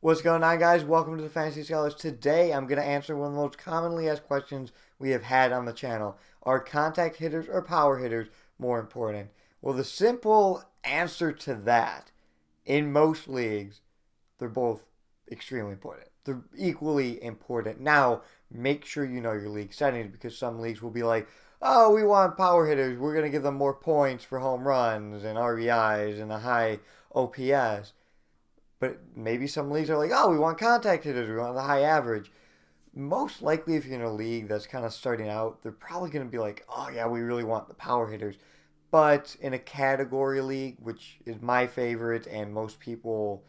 What's going on, guys? Welcome to the Fantasy Scholars. Today, I'm going to answer one of the most commonly asked questions we have had on the channel. Are contact hitters or power hitters more important? Well, the simple answer to that, in most leagues, they're both extremely important. They're equally important. Now, make sure you know your league settings because some leagues will be like, oh, we want power hitters. We're going to give them more points for home runs and RBIs and a high OPS. But maybe some leagues are like, oh, we want contact hitters. We want the high average. Most likely, if you're in a league that's kind of starting out, they're probably going to be like, oh, yeah, we really want the power hitters. But in a category league, which is my favorite, and most people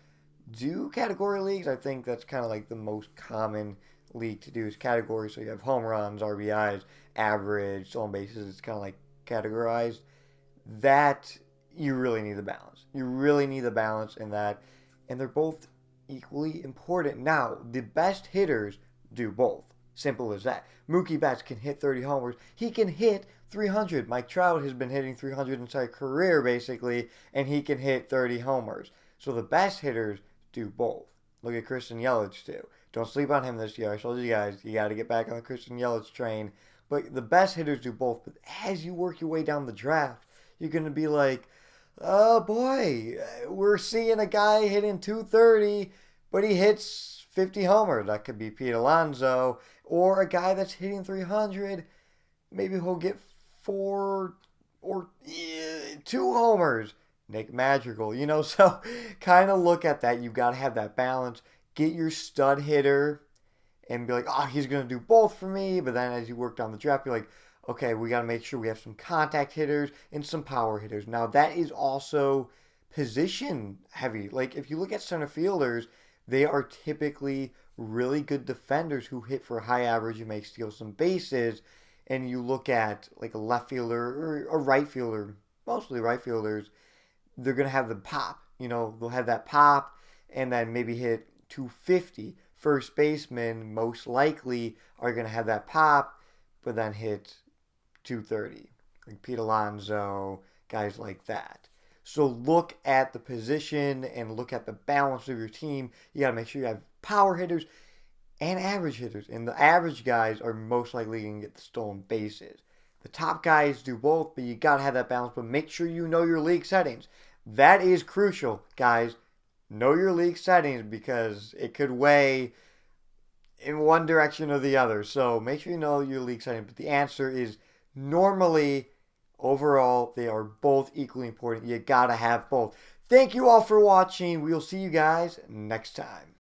do category leagues, I think that's kind of like the most common league to do is categories. So you have home runs, RBIs, average, stolen bases. It's kind of like categorized. That you really need the balance. You really need the balance in that, and they're both equally important. Now, the best hitters do both. Simple as that. Mookie Betts can hit 30 homers. He can hit 300. Mike Trout has been hitting 300 inside his career, basically, and he can hit 30 homers. So the best hitters do both. Look at Christian Yelich, too. Don't sleep on him this year. I told you guys, you got to get back on the Christian Yelich train. But the best hitters do both. But as you work your way down the draft, you're going to be like, oh boy, we're seeing a guy hitting 230, but he hits 50 homers. That could be Pete Alonso. Or a guy that's hitting 300, maybe he'll get 4 or 2 homers. Nick Madrigal, so kind of look at that. You've got to have that balance. Get your stud hitter and be like, oh, he's going to do both for me. But then as you work down the draft, you're like, okay, we got to make sure we have some contact hitters and some power hitters. Now, that is also position heavy. Like, if you look at center fielders, they are typically really good defenders who hit for a high average and may steal some bases. And you look at, like, a left fielder or a right fielder, mostly right fielders, they're going to have the pop. They'll have that pop and then maybe hit 250. First basemen, most likely, are going to have that pop, but then hit 230, like Pete Alonso, guys like that. So look at the position and look at the balance of your team. You got to make sure you have power hitters and average hitters. And the average guys are most likely going to get the stolen bases. The top guys do both, but you got to have that balance. But make sure you know your league settings. That is crucial, guys. Know your league settings because it could weigh in one direction or the other. So make sure you know your league settings. But the answer is normally, overall, they are both equally important. You gotta have both. Thank you all for watching. We'll see you guys next time.